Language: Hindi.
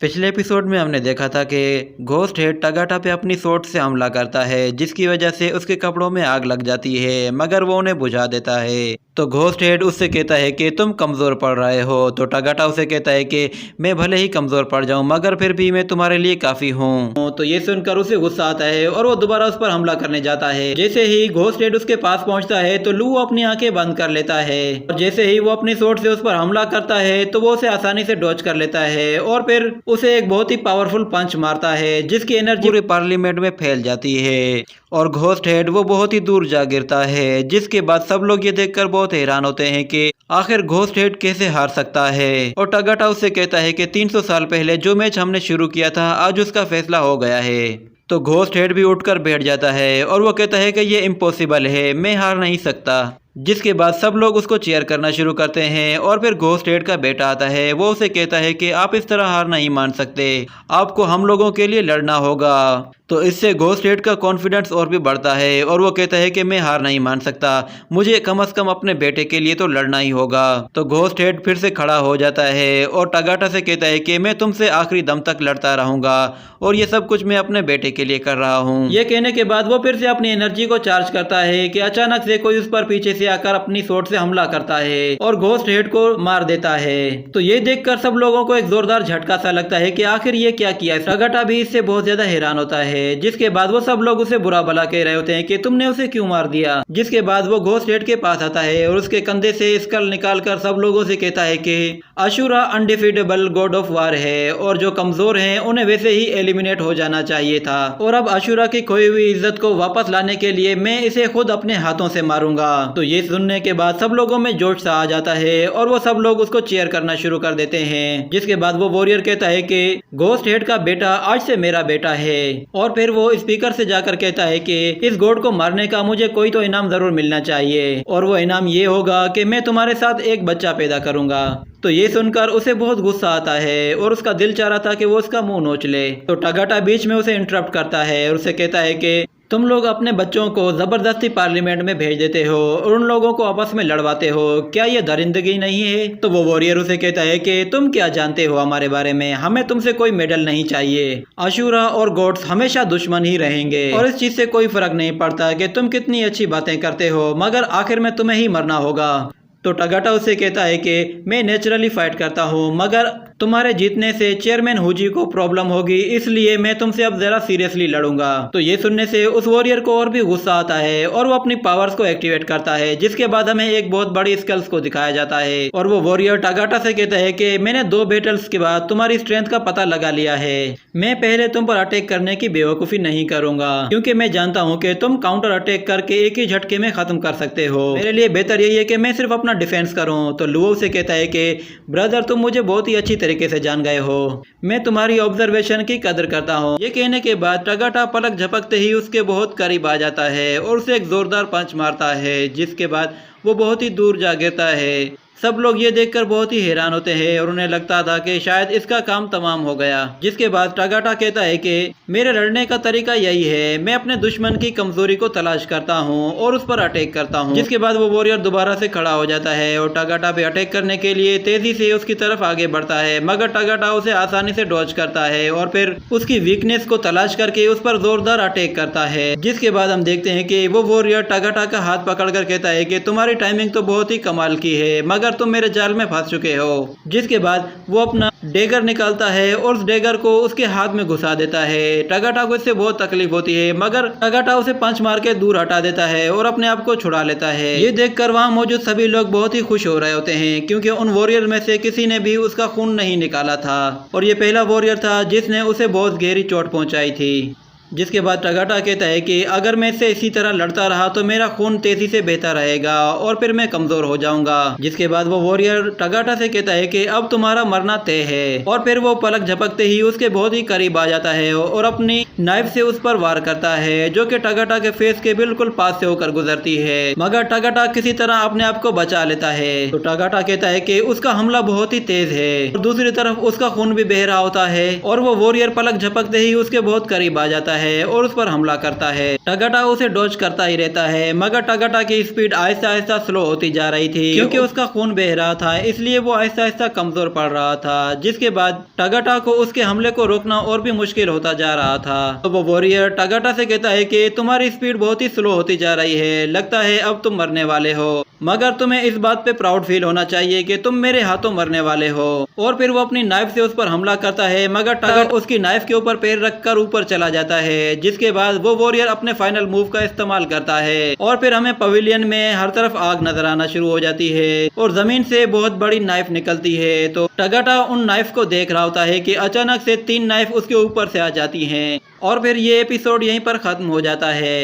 पिछले एपिसोड में हमने देखा था कि घोस्ट हेड टगाटा पे अपनी सोट से हमला करता है, जिसकी वजह से उसके कपड़ों में आग लग जाती है, मगर वो उन्हें बुझा देता है। तो घोस्ट हेड उससे कहता है कि तुम कमज़ोर पड़ रहे हो। तो टगाटा उसे कहता है कि मैं भले ही कमज़ोर पड़ जाऊं, मगर फिर भी मैं तुम्हारे लिए काफ़ी हूं। तो ये सुनकर उसे गुस्सा आता है और वो दोबारा उस पर हमला करने जाता है। जैसे ही घोस्ट हेड उसके पास पहुंचता है तो लू अपनी आंखें बंद कर लेता है और जैसे ही वो अपनी सोट से उस पर हमला करता है तो वो उसे आसानी से डॉज कर लेता है और फिर उसे एक बहुत ही पावरफुल पंच मारता है, जिसकी एनर्जी पूरे पार्लियामेंट में फैल जाती है और घोस्ट हेड वो बहुत ही दूर जा गिरता है। जिसके बाद सब लोग ये देखकर बहुत हैरान होते हैं कि आखिर घोस्ट हेड कैसे हार सकता है। और टगाटा उससे कहता है कि 300 साल पहले जो मैच हमने शुरू किया था, आज उसका फैसला हो गया है। तो घोस्ट हेड भी उठकर बैठ जाता है और वो कहता है कि ये इम्पॉसिबल है, मैं हार नहीं सकता। जिसके बाद सब लोग उसको चीयर करना शुरू करते हैं और फिर घोस्ट हेड का बेटा आता है। वो उसे कहता है कि आप इस तरह हार नहीं मान सकते, आपको हम लोगों के लिए लड़ना होगा। तो इससे घोस्ट हेड का कॉन्फिडेंस और भी बढ़ता है और वो कहता है कि मैं हार नहीं मान सकता, मुझे कम से कम अपने बेटे के लिए तो लड़ना ही होगा। तो घोस्ट हेड फिर से खड़ा हो जाता है और टगाटा से कहता है कि मैं तुमसे आखिरी दम तक लड़ता रहूंगा और ये सब कुछ मैं अपने बेटे के लिए कर रहा हूँ। ये कहने के बाद वो फिर से अपनी एनर्जी को चार्ज करता है कि अचानक से कोई उस पर पीछे से आकर अपनी सोट से हमला करता है और घोस्ट हेड को मार देता है। तो ये देखकर सब लोगों को एक जोरदार झटका सा लगता है कि आखिर ये क्या किया। टगाटा भी इससे बहुत ज्यादा हैरान होता है। जिसके बाद वो सब लोग उसे बुरा भला कह रहे होते हैं कि तुमने उसे क्यों मार दिया। जिसके बाद वो घोस्ट हेड के पास आता है और उसके कंधे से स्कल निकालकर सब लोगों से कहता है कि Ashura undefeatable God of war है और जो कमजोर हैं उन्हें वैसे ही एलिमिनेट हो जाना चाहिए था और अब अशुरा की खोई हुई इज्जत को वापस लाने के लिए मैं इसे खुद अपने हाथों से मारूंगा। तो ये सुनने के बाद सब लोगों में जोश सा आ जाता है और वो सब लोग उसको चीयर करना शुरू कर देते हैं। जिसके बाद वो वॉरियर कहता है कि घोस्ट हेड का बेटा आज से मेरा बेटा है और फिर वो स्पीकर से जाकर कहता है कि इस गॉड को मारने का मुझे कोई तो इनाम जरूर मिलना चाहिए और वो इनाम ये होगा कि मैं तुम्हारे साथ एक बच्चा पैदा करूंगा। तो ये सुनकर उसे बहुत गुस्सा आता है और उसका दिल चाह रहा था कि वो उसका मुंह नोच ले। तो टगाटा बीच में उसे इंटरप्ट करता है और उसे कहता है कि तुम लोग अपने बच्चों को जबरदस्ती पार्लियामेंट में भेज देते हो और उन लोगों को आपस में लड़वाते हो, क्या ये दरिंदगी नहीं है। तो वो वॉरियर उसे कहता है कि तुम क्या जानते हो हमारे बारे में, हमें तुमसे कोई मेडल नहीं चाहिए। अशुरा और गॉड्स हमेशा दुश्मन ही रहेंगे और इस चीज से कोई फर्क नहीं पड़ता कि तुम कितनी अच्छी बातें करते हो, मगर आखिर में तुम्हें ही मरना होगा। तो टगाटा उसे कहता है कि मैं नेचुरली फाइट करता हूँ, मगर तुम्हारे जीतने से चेयरमैन हुजी को प्रॉब्लम होगी, इसलिए मैं तुमसे अब जरा सीरियसली लड़ूंगा। तो ये सुनने से उस वॉरियर को और भी गुस्सा आता है और वो अपनी पावर्स को एक्टिवेट करता है। जिसके बाद हमें एक बहुत बड़ी स्किल्स को दिखाया जाता है और वो वॉरियर टगाटा से कहता है कि मैंने 2 बैटल्स के बाद तुम्हारी स्ट्रेंथ का पता लगा लिया है। मैं पहले तुम पर अटैक करने की बेवकूफी नहीं करूंगा, क्योंकि मैं जानता हूँ कि तुम काउंटर अटैक करके एक ही झटके में खत्म कर सकते हो। मेरे लिए बेहतर यही है कि मैं सिर्फ अपना डिफेंस करूं। तो लुओ से कहता है कि ब्रदर तुम मुझे बहुत ही अच्छी तरीके से जान गए हो, मैं तुम्हारी ऑब्जर्वेशन की कदर करता हूं। ये कहने के बाद टगाटा पलक झपकते ही उसके बहुत करीब आ जाता है और उसे एक जोरदार पंच मारता है। जिसके बाद वो बहुत ही दूर जा गिरता है। सब लोग ये देखकर बहुत ही हैरान होते हैं और उन्हें लगता था कि शायद इसका काम तमाम हो गया। जिसके बाद टगाटा कहता है कि मेरे लड़ने का तरीका यही है, मैं अपने दुश्मन की कमजोरी को तलाश करता हूँ और उस पर अटैक करता हूँ। जिसके बाद वो वॉरियर दोबारा से खड़ा हो जाता है और टगाटा पे अटैक करने के लिए तेजी से उसकी तरफ आगे बढ़ता है, मगर टगाटा उसे आसानी से डॉज करता है और फिर उसकी वीकनेस को तलाश करके उस पर जोरदार अटैक करता है। जिसके बाद हम देखते हैं कि वो वॉरियर टगाटा का हाथ पकड़कर कहता है कि तुम्हारी टाइमिंग तो बहुत ही कमाल की है, मगर तुम मेरे जाल में फंस चुके हो। जिसके बाद वो अपना डेगर निकालता है और उस डेगर को उसके हाथ में घुसा देता है। टगाटा को इससे बहुत तकलीफ होती है, मगर टगाटा उसे पंच मार के दूर हटा देता है और अपने आप को छुड़ा लेता है। ये देखकर वहाँ मौजूद सभी लोग बहुत ही खुश हो रहे होते हैं, क्योंकि उन वॉरियर में से किसी ने भी उसका खून नहीं निकाला था और ये पहला वॉरियर था जिसने उसे बहुत गहरी चोट पहुंचाई थी। जिसके बाद टगाटा कहता है कि अगर मैं इससे इसी तरह लड़ता रहा तो मेरा खून तेजी से बहता रहेगा और फिर मैं कमजोर हो जाऊंगा। जिसके बाद वो वॉरियर टगाटा से कहता है कि अब तुम्हारा मरना तय है और फिर वो पलक झपकते ही उसके बहुत ही करीब आ जाता है और अपनी नाइफ से उस पर वार करता है, जो कि टगाटा के फेस के बिल्कुल पास से होकर गुजरती है, मगर टगाटा किसी तरह अपने आप को बचा लेता है। तो टगाटा कहता है कि उसका हमला बहुत ही तेज है और दूसरी तरफ उसका खून भी बह रहा होता है और वो वॉरियर पलक झपकते ही उसके बहुत करीब आ जाता है और उस पर हमला करता है। टगाटा उसे डॉज करता ही रहता है, मगर टगाटा की स्पीड आहिस्ता आहिस्ता स्लो होती जा रही थी क्योंकि उसका खून बह रहा था, इसलिए वो आहिस्ता आहिस्ता कमजोर पड़ रहा था, जिसके बाद टगाटा को उसके हमले को रोकना और भी मुश्किल होता जा रहा था। तो वो वॉरियर टगाटा से कहता है कि तुम्हारी स्पीड बहुत ही स्लो होती जा रही है, लगता है अब तुम मरने वाले हो, मगर तुम्हें इस बात पे प्राउड फील होना चाहिए कि तुम मेरे हाथों मरने वाले हो। और फिर वो अपनी नाइफ से उस पर हमला करता है, मगर टगाटा उसकी नाइफ के ऊपर पैर रखकर ऊपर चला जाता है, जिसके बाद वो वॉरियर अपने फाइनल मूव का इस्तेमाल करता है और फिर हमें पवेलियन में हर तरफ आग नजर आना शुरू हो जाती है और जमीन से बहुत बड़ी नाइफ निकलती है। तो टगाटा उन नाइफ को देख रहा होता है कि अचानक से 3 नाइफ उसके ऊपर से आ जाती हैं और फिर ये एपिसोड यहीं पर खत्म हो जाता है।